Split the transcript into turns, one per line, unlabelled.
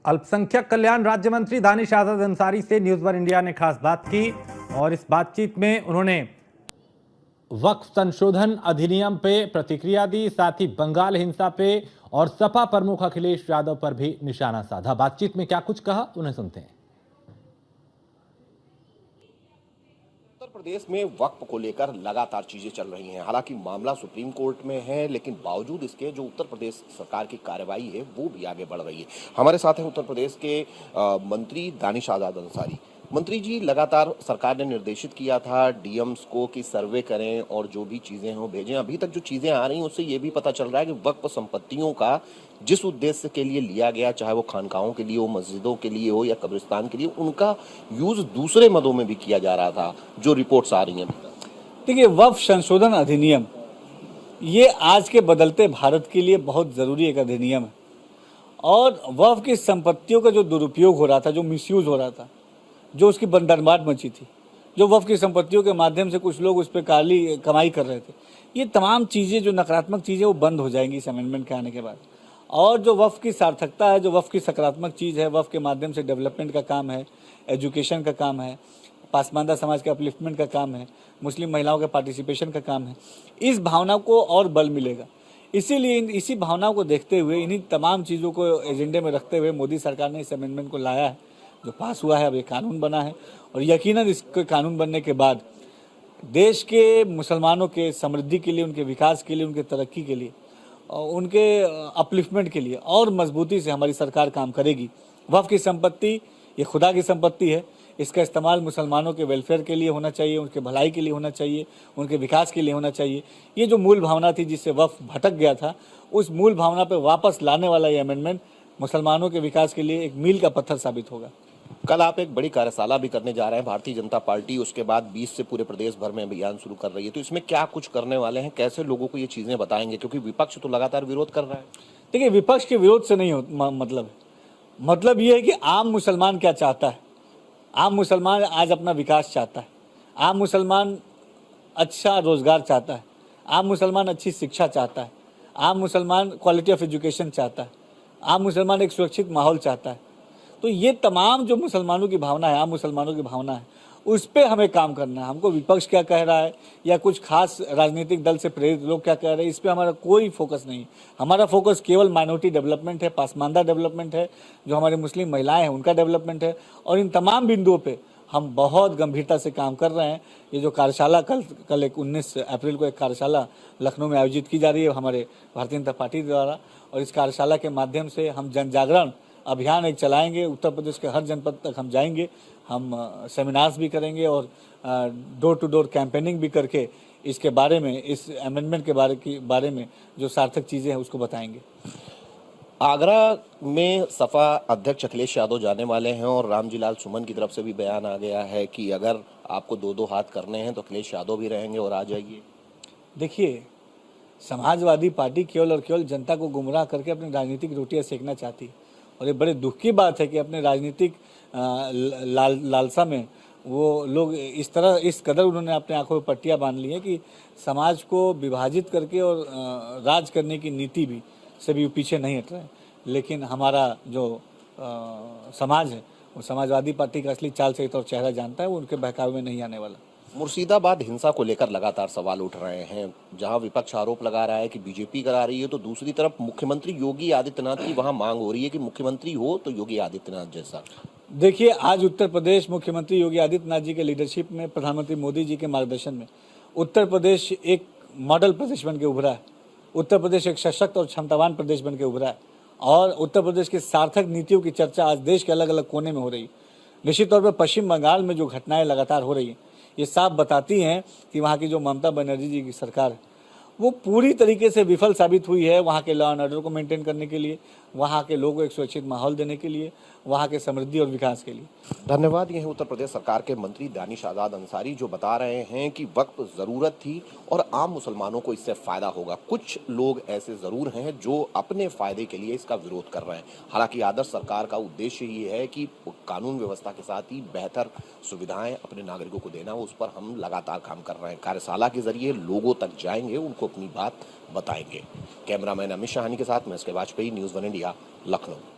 अल्पसंख्यक कल्याण राज्य मंत्री दानिश आजाद अंसारी से न्यूज वन इंडिया ने खास बात की और इस बातचीत में उन्होंने वक्फ संशोधन अधिनियम पे प्रतिक्रिया दी, साथ ही बंगाल हिंसा पे और सपा प्रमुख अखिलेश यादव पर भी निशाना साधा। बातचीत में क्या कुछ कहा, उन्हें सुनते हैं।
उत्तर प्रदेश में वक्फ को लेकर लगातार चीजें चल रही हैं। हालांकि मामला सुप्रीम कोर्ट में है, लेकिन बावजूद इसके जो उत्तर प्रदेश सरकार की कार्रवाई है वो भी आगे बढ़ रही है। हमारे साथ हैं उत्तर प्रदेश के मंत्री दानिश आजाद अंसारी। मंत्री जी, लगातार सरकार ने निर्देशित किया था डीएम्स को कि सर्वे करें और जो भी चीजें हैं वो भेजें। अभी तक जो चीजें आ रही हैं उससे ये भी पता चल रहा है कि वक्फ संपत्तियों का जिस उद्देश्य के लिए लिया गया, चाहे वो खानकाहों के लिए हो, मस्जिदों के लिए हो या कब्रिस्तान के लिए, उनका यूज दूसरे मदों में भी किया जा रहा था, जो रिपोर्ट्स आ रही हैं।
देखिए, वक्फ संशोधन अधिनियम ये आज के बदलते भारत के लिए बहुत ज़रूरी एक अधिनियम है। और वक्फ की संपत्तियों का जो दुरुपयोग हो रहा था, जो मिसयूज हो रहा था, जो उसकी बंदरबाट मची थी, जो वक्फ की संपत्तियों के माध्यम से कुछ लोग उस पर काली कमाई कर रहे थे, ये तमाम चीज़ें, जो नकारात्मक चीज़ें, वो बंद हो जाएंगी इस अमेंडमेंट के आने के बाद। और जो वक्फ की सार्थकता है, जो वक्फ की सकारात्मक चीज़ है, वक्फ के माध्यम से डेवलपमेंट का काम है, एजुकेशन का काम है, पासमानदा समाज के अपलिफ्टमेंट का काम है, मुस्लिम महिलाओं के पार्टिसिपेशन का काम है, इस भावना को और बल मिलेगा। इसीलिए इसी भावनाओं को देखते हुए, इन्हीं तमाम चीज़ों को एजेंडे में रखते हुए मोदी सरकार ने इस अमेंडमेंट को लाया है, जो पास हुआ है। अब ये कानून बना है और यकीनन इसके कानून बनने के बाद देश के मुसलमानों के समृद्धि के लिए, उनके विकास के लिए, उनके तरक्की के लिए, उनके अपलिफ्टमेंट के लिए और मजबूती से हमारी सरकार काम करेगी। वक्फ की संपत्ति ये खुदा की संपत्ति है। इसका इस्तेमाल मुसलमानों के वेलफेयर के लिए होना चाहिए, उनके भलाई के लिए होना चाहिए, उनके विकास के लिए होना चाहिए। ये जो मूल भावना थी जिससे वक्फ भटक गया था, उस मूल भावना पर वापस लाने वाला ये अमेंडमेंट मुसलमानों के विकास के लिए एक मील का पत्थर साबित होगा।
कल आप एक बड़ी कार्यशाला भी करने जा रहे हैं, भारतीय जनता पार्टी उसके बाद 20 से पूरे प्रदेश भर में अभियान शुरू कर रही है, तो इसमें क्या कुछ करने वाले हैं, कैसे लोगों को ये चीजें बताएंगे, क्योंकि विपक्ष तो लगातार विरोध कर रहा है।
देखिए, विपक्ष के विरोध से नहीं मतलब ये है कि आम मुसलमान क्या चाहता है। आम मुसलमान आज अपना विकास चाहता है, आम मुसलमान अच्छा रोजगार चाहता है, आम मुसलमान अच्छी शिक्षा चाहता है, आम मुसलमान क्वालिटी ऑफ एजुकेशन चाहता है, आम मुसलमान एक सुरक्षित माहौल चाहता है। तो ये तमाम जो मुसलमानों की भावना है, आम मुसलमानों की भावना है, उस पर हमें काम करना है। हमको विपक्ष क्या कह रहा है या कुछ खास राजनीतिक दल से प्रेरित लोग क्या कह रहे हैं, इस पर हमारा कोई फोकस नहीं। हमारा फोकस केवल माइनॉरिटी डेवलपमेंट है, पासमानदा डेवलपमेंट है, जो हमारी मुस्लिम महिलाएं हैं उनका डेवलपमेंट है। और इन तमाम बिंदुओं पे हम बहुत गंभीरता से काम कर रहे हैं। ये जो कार्यशाला कल एक 19 अप्रैल को एक कार्यशाला लखनऊ में आयोजित की जा रही है हमारे भारतीय जनता पार्टी द्वारा, और इस कार्यशाला के माध्यम से हम जन जागरण अभियान एक चलाएंगे। उत्तर प्रदेश के हर जनपद तक हम जाएंगे, हम सेमिनार्स भी करेंगे और डोर टू डोर कैंपेनिंग भी करके इसके बारे में, इस अमेंडमेंट के बारे में जो सार्थक चीज़ें हैं उसको बताएंगे।
आगरा में सपा अध्यक्ष अखिलेश यादव जाने वाले हैं और रामजीलाल सुमन की तरफ से भी बयान आ गया है कि अगर आपको दो दो हाथ करने हैं तो अखिलेश यादव भी रहेंगे और आ जाइए।
देखिए, समाजवादी पार्टी केवल और केवल जनता को गुमराह करके अपनी राजनीतिक रोटियां सेकना चाहती है। और ये बड़े दुख की बात है कि अपने राजनीतिक लालसा में वो लोग इस कदर उन्होंने अपने आंखों में पट्टियां बांध ली हैं कि समाज को विभाजित करके और राज करने की नीति भी से भी पीछे नहीं हट रहे हैं। लेकिन हमारा जो समाज है वो समाजवादी पार्टी का असली चाल सहित और चेहरा जानता है, वो उनके बहकावे में नहीं आने वाला।
मुर्शिदाबाद हिंसा को लेकर लगातार सवाल उठ रहे हैं। जहां विपक्ष आरोप लगा रहा है कि बीजेपी करा रही है, तो दूसरी तरफ मुख्यमंत्री योगी आदित्यनाथ की वहां मांग हो रही है कि मुख्यमंत्री हो तो योगी आदित्यनाथ जैसा।
देखिए, आज उत्तर प्रदेश मुख्यमंत्री योगी आदित्यनाथ जी के लीडरशिप में, प्रधानमंत्री मोदी जी के मार्गदर्शन में उत्तर प्रदेश एक मॉडल प्रदेश बन के उभरा है। उत्तर प्रदेश एक सशक्त और क्षमतावान प्रदेश बन के उभरा है और उत्तर प्रदेश की सार्थक नीतियों की चर्चा आज देश के अलग अलग कोने में हो रही है। निश्चित तौर पर पश्चिम बंगाल में जो घटनाएं लगातार हो रही हैं, ये साफ बताती हैं कि वहाँ की जो ममता बनर्जी जी की सरकार है वो पूरी तरीके से विफल साबित हुई है वहाँ के लॉ एंड ऑर्डर को मेंटेन करने के लिए, वहाँ के लोगों को एक सुरक्षित माहौल देने के लिए, वहाँ के समृद्धि और विकास के लिए।
धन्यवाद। ये है उत्तर प्रदेश सरकार के मंत्री दानिश आजाद अंसारी, जो बता रहे हैं कि वक्फ जरूरत थी और आम मुसलमानों को इससे फायदा होगा। कुछ लोग ऐसे जरूर हैं जो अपने फायदे के लिए इसका विरोध कर रहे हैं। हालांकि आदर्श सरकार का उद्देश्य ये है कि कानून व्यवस्था के साथ ही बेहतर सुविधाएं अपने नागरिकों को देना, उस पर हम लगातार काम कर रहे हैं। कार्यशाला के जरिए लोगों तक जाएंगे, उनको अपनी बात बताएंगे। कैमरामैन अमित शाहानी के साथ मैं एस के Vajpayee, news one India, Lucknow.